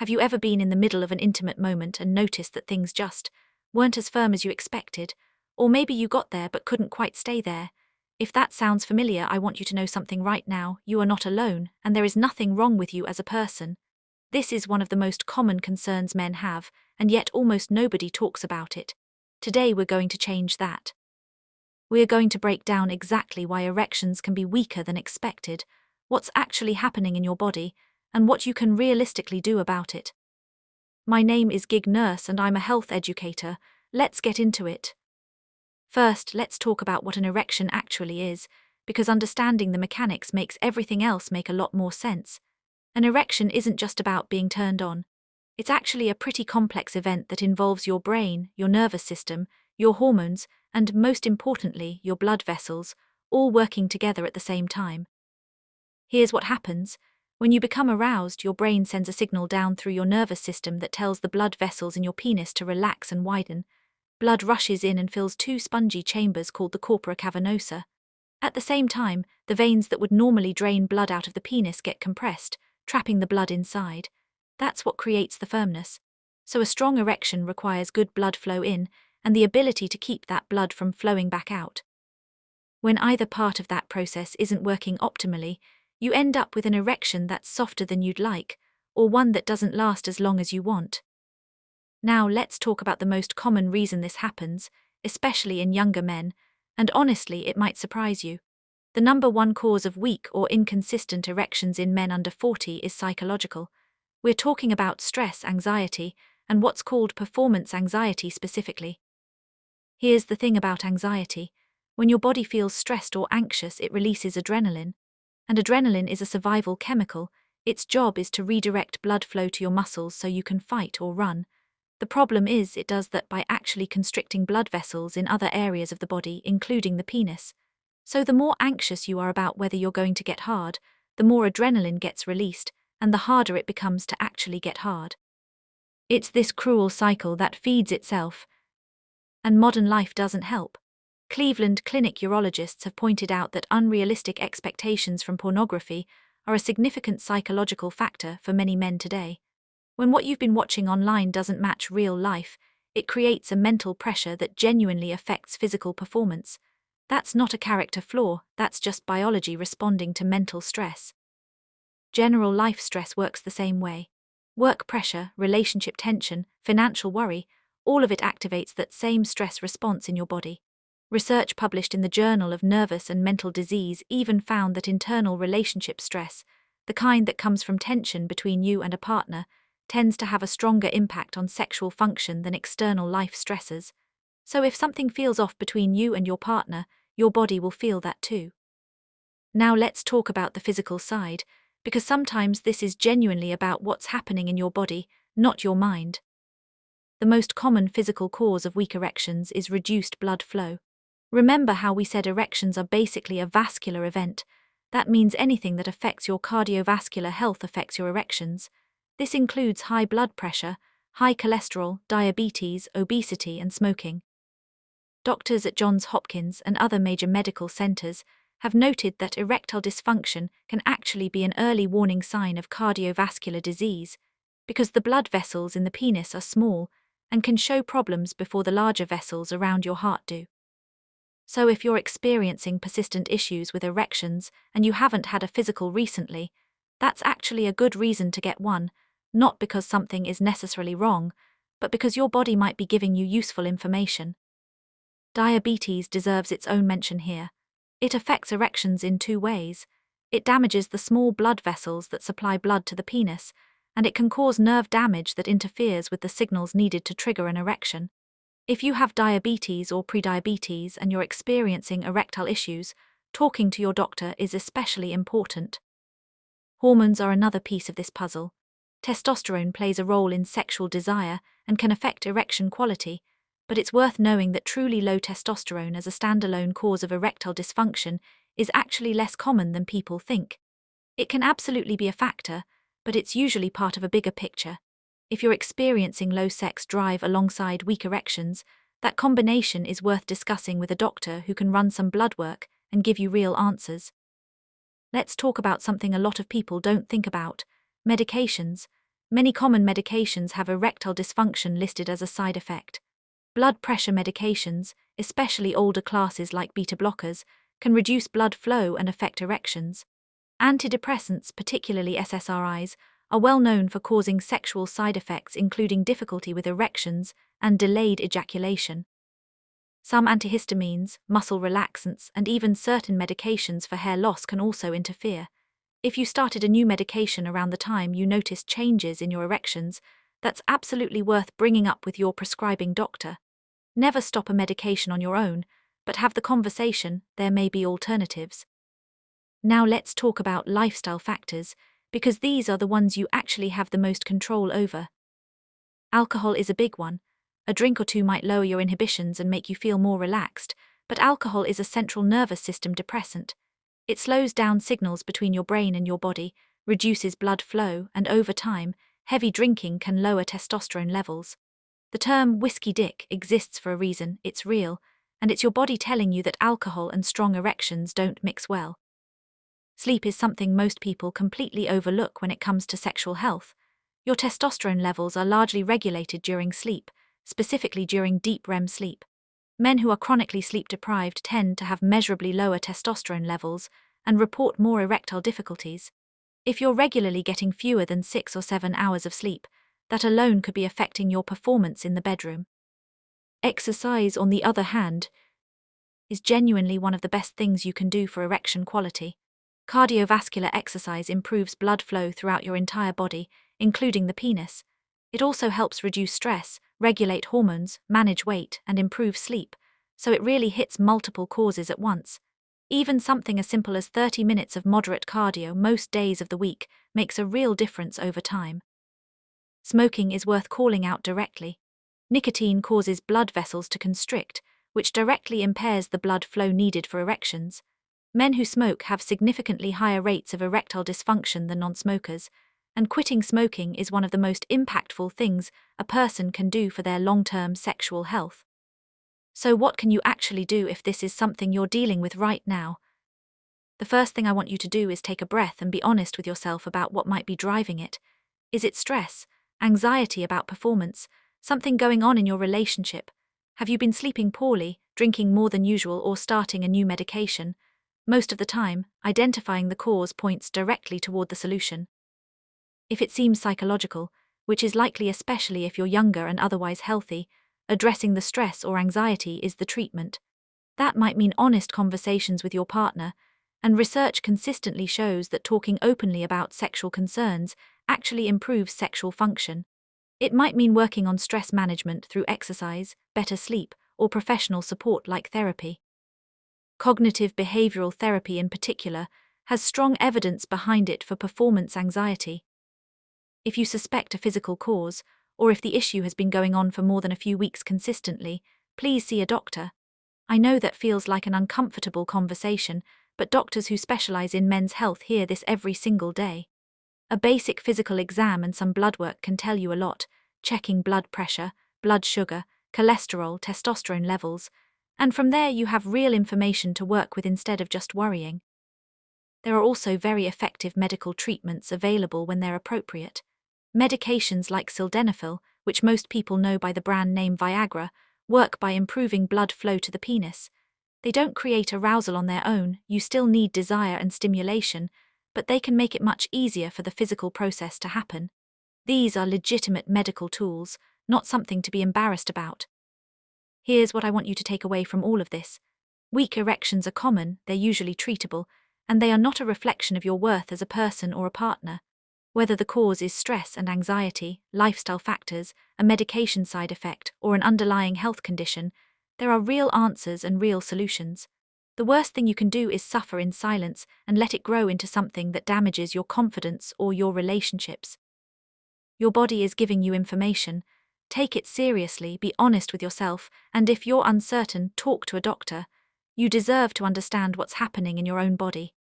Have you ever been in the middle of an intimate moment and noticed that things just weren't as firm as you expected? Or maybe you got there but couldn't quite stay there. If that sounds familiar, I want you to know something right now. You are not alone, and there is nothing wrong with you as a person. This is one of the most common concerns men have, and yet almost nobody talks about it. Today we're going to change that. We are going to break down exactly why erections can be weaker than expected, what's actually happening in your body, and what you can realistically do about it. My name is Gig Nurse and I'm a health educator. Let's get into it. First, let's talk about what an erection actually is, because understanding the mechanics makes everything else make a lot more sense. An erection isn't just about being turned on. It's actually a pretty complex event that involves your brain, your nervous system, your hormones, and most importantly, your blood vessels, all working together at the same time. Here's what happens. When you become aroused, your brain sends a signal down through your nervous system that tells the blood vessels in your penis to relax and widen. Blood rushes in and fills two spongy chambers called the corpora cavernosa. At the same time, the veins that would normally drain blood out of the penis get compressed, trapping the blood inside. That's what creates the firmness. So a strong erection requires good blood flow in, and the ability to keep that blood from flowing back out. When either part of that process isn't working optimally, you end up with an erection that's softer than you'd like, or one that doesn't last as long as you want. Now let's talk about the most common reason this happens, especially in younger men, and honestly it might surprise you. The number one cause of weak or inconsistent erections in men under 40 is psychological. We're talking about stress, anxiety, and what's called performance anxiety specifically. Here's the thing about anxiety. When your body feels stressed or anxious, it releases adrenaline. And adrenaline is a survival chemical. Its job is to redirect blood flow to your muscles so you can fight or run. The problem is it does that by actually constricting blood vessels in other areas of the body, including the penis. So the more anxious you are about whether you're going to get hard, the more adrenaline gets released, and the harder it becomes to actually get hard. It's this cruel cycle that feeds itself. And modern life doesn't help. Cleveland Clinic urologists have pointed out that unrealistic expectations from pornography are a significant psychological factor for many men today. When what you've been watching online doesn't match real life, it creates a mental pressure that genuinely affects physical performance. That's not a character flaw, that's just biology responding to mental stress. General life stress works the same way. Work pressure, relationship tension, financial worry, all of it activates that same stress response in your body. Research published in the Journal of Nervous and Mental Disease even found that internal relationship stress, the kind that comes from tension between you and a partner, tends to have a stronger impact on sexual function than external life stresses. So if something feels off between you and your partner, your body will feel that too. Now let's talk about the physical side, because sometimes this is genuinely about what's happening in your body, not your mind. The most common physical cause of weak erections is reduced blood flow. Remember how we said erections are basically a vascular event. That means anything that affects your cardiovascular health affects your erections. This includes high blood pressure, high cholesterol, diabetes, obesity, and smoking. Doctors at Johns Hopkins and other major medical centers have noted that erectile dysfunction can actually be an early warning sign of cardiovascular disease, because the blood vessels in the penis are small and can show problems before the larger vessels around your heart do. So if you're experiencing persistent issues with erections and you haven't had a physical recently, that's actually a good reason to get one, not because something is necessarily wrong, but because your body might be giving you useful information. Diabetes deserves its own mention here. It affects erections in two ways. It damages the small blood vessels that supply blood to the penis, and it can cause nerve damage that interferes with the signals needed to trigger an erection. If you have diabetes or prediabetes and you're experiencing erectile issues, talking to your doctor is especially important. Hormones are another piece of this puzzle. Testosterone plays a role in sexual desire and can affect erection quality, but it's worth knowing that truly low testosterone as a standalone cause of erectile dysfunction is actually less common than people think. It can absolutely be a factor, but it's usually part of a bigger picture. If you're experiencing low sex drive alongside weak erections, that combination is worth discussing with a doctor who can run some blood work and give you real answers. Let's talk about something a lot of people don't think about: medications. Many common medications have erectile dysfunction listed as a side effect. Blood pressure medications, especially older classes like beta blockers, can reduce blood flow and affect erections. Antidepressants, particularly SSRIs, are well known for causing sexual side effects including difficulty with erections and delayed ejaculation. Some antihistamines, muscle relaxants, and even certain medications for hair loss can also interfere. If you started a new medication around the time you noticed changes in your erections, that's absolutely worth bringing up with your prescribing doctor. Never stop a medication on your own, but have the conversation, there may be alternatives. Now let's talk about lifestyle factors, because these are the ones you actually have the most control over. Alcohol is a big one. A drink or two might lower your inhibitions and make you feel more relaxed, but alcohol is a central nervous system depressant. It slows down signals between your brain and your body, reduces blood flow, and over time, heavy drinking can lower testosterone levels. The term whiskey dick exists for a reason, it's real, and it's your body telling you that alcohol and strong erections don't mix well. Sleep is something most people completely overlook when it comes to sexual health. Your testosterone levels are largely regulated during sleep, specifically during deep REM sleep. Men who are chronically sleep-deprived tend to have measurably lower testosterone levels and report more erectile difficulties. If you're regularly getting fewer than 6 or 7 hours of sleep, that alone could be affecting your performance in the bedroom. Exercise, on the other hand, is genuinely one of the best things you can do for erection quality. Cardiovascular exercise improves blood flow throughout your entire body, including the penis. It also helps reduce stress, regulate hormones, manage weight, and improve sleep, so it really hits multiple causes at once. Even something as simple as 30 minutes of moderate cardio most days of the week makes a real difference over time. Smoking is worth calling out directly. Nicotine causes blood vessels to constrict, which directly impairs the blood flow needed for erections. Men who smoke have significantly higher rates of erectile dysfunction than non-smokers, and quitting smoking is one of the most impactful things a person can do for their long-term sexual health. So what can you actually do if this is something you're dealing with right now? The first thing I want you to do is take a breath and be honest with yourself about what might be driving it. Is it stress, anxiety about performance, something going on in your relationship? Have you been sleeping poorly, drinking more than usual, or starting a new medication? Most of the time, identifying the cause points directly toward the solution. If it seems psychological, which is likely especially if you're younger and otherwise healthy, addressing the stress or anxiety is the treatment. That might mean honest conversations with your partner, and research consistently shows that talking openly about sexual concerns actually improves sexual function. It might mean working on stress management through exercise, better sleep, or professional support like therapy. Cognitive behavioral therapy in particular has strong evidence behind it for performance anxiety. If you suspect a physical cause, or if the issue has been going on for more than a few weeks consistently, please see a doctor. I know that feels like an uncomfortable conversation, but doctors who specialize in men's health hear this every single day. A basic physical exam and some blood work can tell you a lot, checking blood pressure, blood sugar, cholesterol, testosterone levels, and from there you have real information to work with instead of just worrying. There are also very effective medical treatments available when they're appropriate. Medications like sildenafil, which most people know by the brand name Viagra, work by improving blood flow to the penis. They don't create arousal on their own, you still need desire and stimulation, but they can make it much easier for the physical process to happen. These are legitimate medical tools, not something to be embarrassed about. Here's what I want you to take away from all of this. Weak erections are common, they're usually treatable, and they are not a reflection of your worth as a person or a partner. Whether the cause is stress and anxiety, lifestyle factors, a medication side effect, or an underlying health condition, there are real answers and real solutions. The worst thing you can do is suffer in silence and let it grow into something that damages your confidence or your relationships. Your body is giving you information. Take it seriously, be honest with yourself, and if you're uncertain, talk to a doctor. You deserve to understand what's happening in your own body.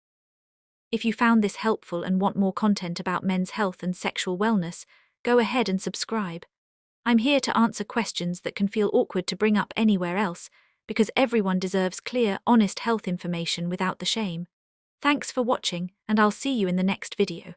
If you found this helpful and want more content about men's health and sexual wellness, go ahead and subscribe. I'm here to answer questions that can feel awkward to bring up anywhere else, because everyone deserves clear, honest health information without the shame. Thanks for watching, and I'll see you in the next video.